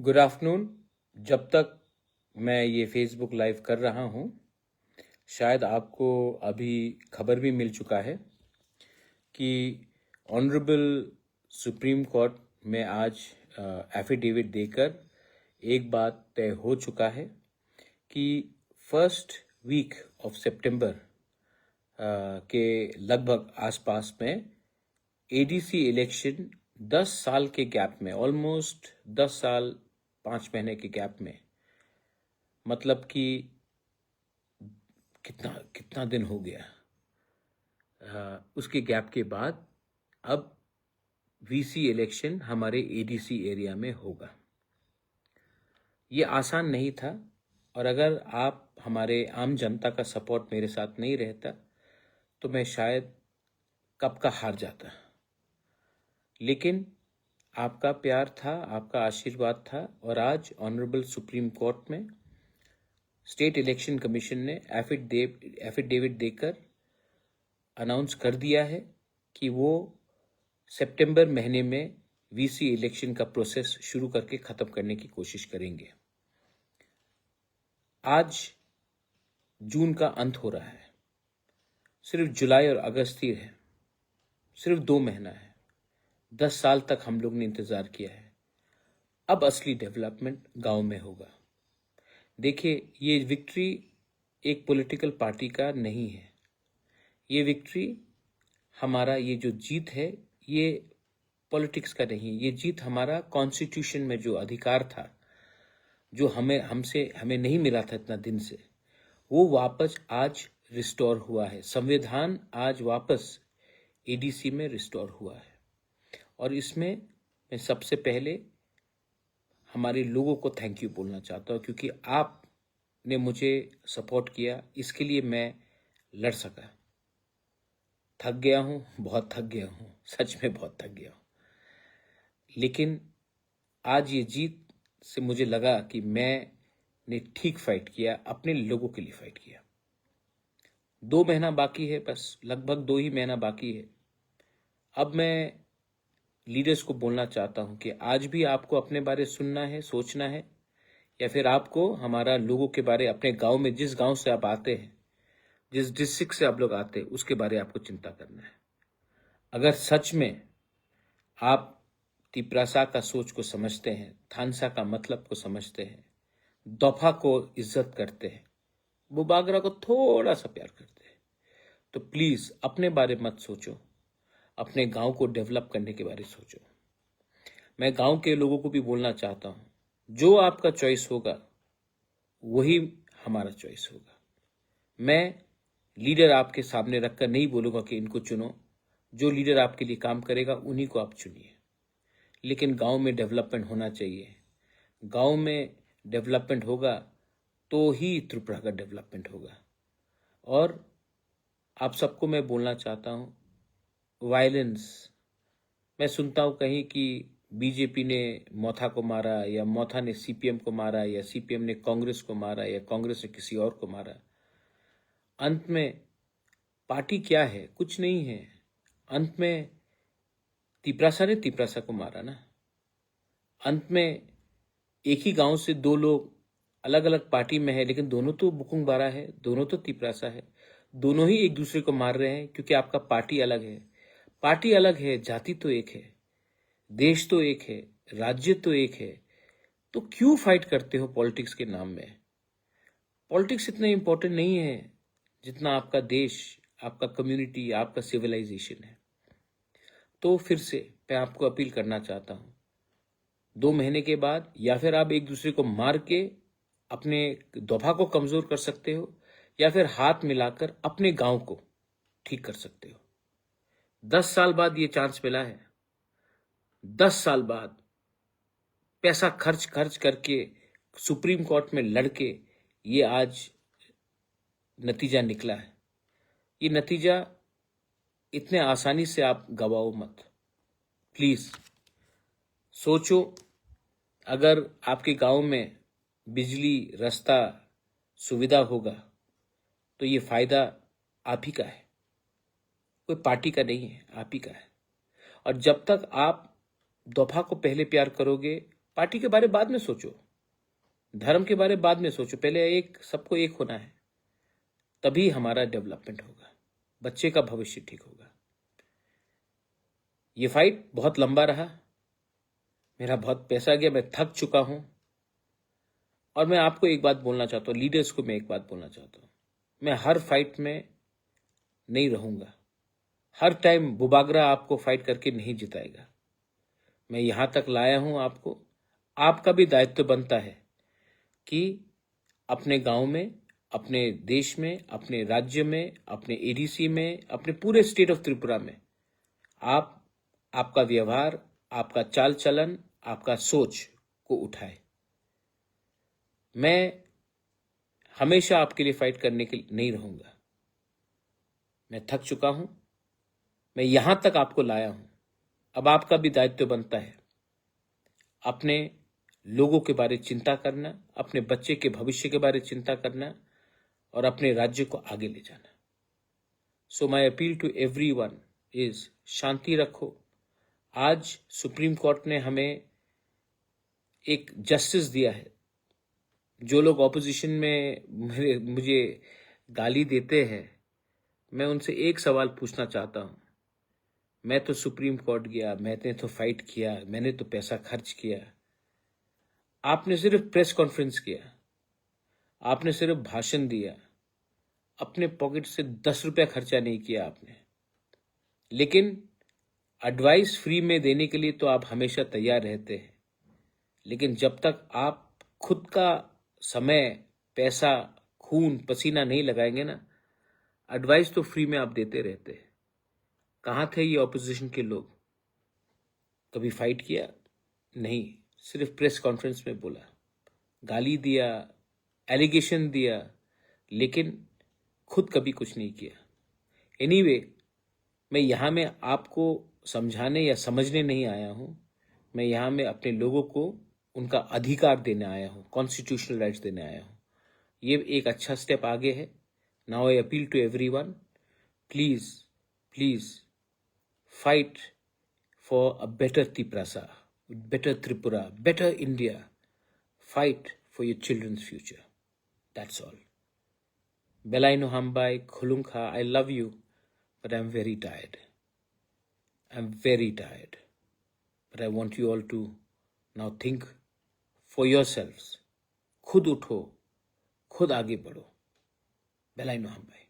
Good afternoon. जब तक मैं ये फेसबुक लाइव कर रहा हूँ, शायद आपको अभी खबर भी मिल चुका है कि ऑनरेबल सुप्रीम कोर्ट में आज एफिडेविट देकर एक बात तय हो चुका है कि फर्स्ट वीक ऑफ सितंबर के लगभग आसपास में एडीसी इलेक्शन 10 साल के गैप में, ऑलमोस्ट 10 साल 5 महीने के गैप में, मतलब कि कितना कितना दिन हो गया, उसके गैप के बाद अब वीसी इलेक्शन हमारे एडीसी एरिया में होगा। ये आसान नहीं था और अगर आप हमारे आम जनता का सपोर्ट मेरे साथ नहीं रहता तो मैं शायद कब का हार जाता। लेकिन आपका प्यार था, आपका आशीर्वाद था और आज ऑनरेबल सुप्रीम कोर्ट में स्टेट इलेक्शन कमीशन ने एफिडेविट देकर अनाउंस कर दिया है कि वो सितंबर महीने में वीसी इलेक्शन का प्रोसेस शुरू करके ख़त्म करने की कोशिश करेंगे। आज जून का अंत हो रहा है, सिर्फ जुलाई और अगस्त ही है, सिर्फ 2 महीना है। 10 साल तक हम लोग ने इंतज़ार किया है। अब असली डेवलपमेंट गांव में होगा। देखिए, ये विक्ट्री एक पॉलिटिकल पार्टी का नहीं है। ये विक्ट्री, हमारा ये जो जीत है, ये पॉलिटिक्स का नहीं है। ये जीत हमारा कॉन्स्टिट्यूशन में जो अधिकार था, जो हमें नहीं मिला था इतना दिन से, वो वापस आज रिस्टोर हुआ है। संविधान आज वापस एडीसी में रिस्टोर हुआ है और इसमें मैं सबसे पहले हमारे लोगों को थैंक यू बोलना चाहता हूँ, क्योंकि आपने मुझे सपोर्ट किया। इसके लिए मैं लड़ सका। थक गया हूँ, बहुत थक गया हूँ, सच में बहुत थक गया हूँ। लेकिन आज ये जीत से मुझे लगा कि मैंने ठीक फाइट किया, अपने लोगों के लिए फाइट किया। 2 महीना बाकी है, बस लगभग 2 ही महीना बाकी है। अब मैं लीडर्स को बोलना चाहता हूं कि आज भी आपको अपने बारे सुनना है, सोचना है, या फिर आपको हमारा लोगों के बारे, अपने गांव में, जिस गांव से आप आते हैं, जिस डिस्ट्रिक्ट से आप लोग आते हैं, उसके बारे आपको चिंता करना है। अगर सच में आप तिपरासा का सोच को समझते हैं, थानसा का मतलब को समझते हैं, दफा को इज्जत करते हैं, वो बागरा को थोड़ा सा प्यार करते हैं, तो प्लीज अपने बारे मत सोचो, अपने गांव को डेवलप करने के बारे में सोचो। मैं गांव के लोगों को भी बोलना चाहता हूं, जो आपका चॉइस होगा वही हमारा चॉइस होगा। मैं लीडर आपके सामने रखकर नहीं बोलूंगा कि इनको चुनो। जो लीडर आपके लिए काम करेगा उन्हीं को आप चुनिए। लेकिन गांव में डेवलपमेंट होना चाहिए। गांव में डेवलपमेंट होगा तो ही त्रिपुरा का डेवलपमेंट होगा। और आप सबको मैं बोलना चाहता हूं, वायलेंस, मैं सुनता हूं कहीं कि बीजेपी ने मोथा को मारा, या मोथा ने सीपीएम को मारा, या सीपीएम ने कांग्रेस को मारा, या कांग्रेस ने किसी और को मारा। अंत में पार्टी क्या है? कुछ नहीं है। अंत में तिपरासा ने तिपरासा को मारा ना। अंत में एक ही गांव से 2 लोग अलग अलग पार्टी में है, लेकिन दोनों तो बुकुंग बारा है, दोनों तो तिपरासा है। दोनों ही एक दूसरे को मार रहे हैं क्योंकि आपका पार्टी अलग है। पार्टी अलग है, जाति तो एक है, देश तो एक है, राज्य तो एक है। तो क्यों फाइट करते हो पॉलिटिक्स के नाम में? पॉलिटिक्स इतना इंपॉर्टेंट नहीं है जितना आपका देश, आपका कम्युनिटी, आपका सिविलाइजेशन है। तो फिर से मैं आपको अपील करना चाहता हूं, 2 महीने के बाद या फिर आप एक दूसरे को मार के अपने दफा को कमजोर कर सकते हो, या फिर हाथ मिलाकर अपने गांव को ठीक कर सकते हो। 10 साल बाद ये चांस मिला है। 10 साल बाद पैसा खर्च करके सुप्रीम कोर्ट में लड़के ये आज नतीजा निकला है। ये नतीजा इतने आसानी से आप गवाओ मत। प्लीज सोचो, अगर आपके गांव में बिजली, रास्ता, सुविधा होगा तो ये फायदा आप ही का है, कोई पार्टी का नहीं है, आप ही का है। और जब तक आप दफा को पहले प्यार करोगे, पार्टी के बारे बाद में सोचो, धर्म के बारे बाद में सोचो, पहले सबको एक होना है, तभी हमारा डेवलपमेंट होगा, बच्चे का भविष्य ठीक होगा। ये फाइट बहुत लंबा रहा, मेरा बहुत पैसा गया, मैं थक चुका हूं। और मैं आपको एक बात बोलना चाहता हूं, लीडर्स को मैं एक बात बोलना चाहता हूं, मैं हर फाइट में नहीं रहूंगा, हर टाइम बुबागरा आपको फाइट करके नहीं जिताएगा। मैं यहां तक लाया हूं आपको, आपका भी दायित्व बनता है कि अपने गांव में, अपने देश में, अपने राज्य में, अपने एडीसी में, अपने पूरे स्टेट ऑफ त्रिपुरा में आपका व्यवहार, आपका चाल चलन, आपका सोच को उठाए। मैं हमेशा आपके लिए फाइट करने के लिए नहीं रहूंगा, मैं थक चुका हूं, मैं यहां तक आपको लाया हूं, अब आपका भी दायित्व बनता है अपने लोगों के बारे चिंता करना, अपने बच्चे के भविष्य के बारे चिंता करना और अपने राज्य को आगे ले जाना। So my appeal to everyone is शांति रखो। आज सुप्रीम कोर्ट ने हमें एक जस्टिस दिया है। जो लोग ऑपोजिशन में मुझे गाली देते हैं, मैं उनसे एक सवाल पूछना चाहता हूं। मैं तो सुप्रीम कोर्ट गया, मैंने तो फाइट किया, मैंने तो पैसा खर्च किया, आपने सिर्फ प्रेस कॉन्फ्रेंस किया, आपने सिर्फ भाषण दिया, अपने पॉकेट से 10 रुपया खर्चा नहीं किया आपने। लेकिन एडवाइस फ्री में देने के लिए तो आप हमेशा तैयार रहते हैं, लेकिन जब तक आप खुद का समय, पैसा, खून पसीना नहीं लगाएंगे ना, एडवाइस तो फ्री में आप देते रहते हैं। कहाँ थे ये ऑपोजिशन के लोग? कभी फाइट किया? नहीं, सिर्फ प्रेस कॉन्फ्रेंस में बोला, गाली दिया, एलिगेशन दिया, लेकिन खुद कभी कुछ नहीं किया। एनीवे, मैं यहाँ में आपको समझाने या समझने नहीं आया हूँ, मैं यहाँ में अपने लोगों को उनका अधिकार देने आया हूँ, कॉन्स्टिट्यूशनल राइट्स देने आया हूँ। ये एक अच्छा स्टेप आगे है। Now I appeal to everyone, please please fight for a better Tiprasa, better Tripura, better India. Fight for your children's future. That's all. Belaino Hambai, Khulungkha, I love you, but I'm very tired. I'm very tired. But I want you all to now think for yourselves. खुद उठो, खुद आगे बढ़ो. Belaino Hambai.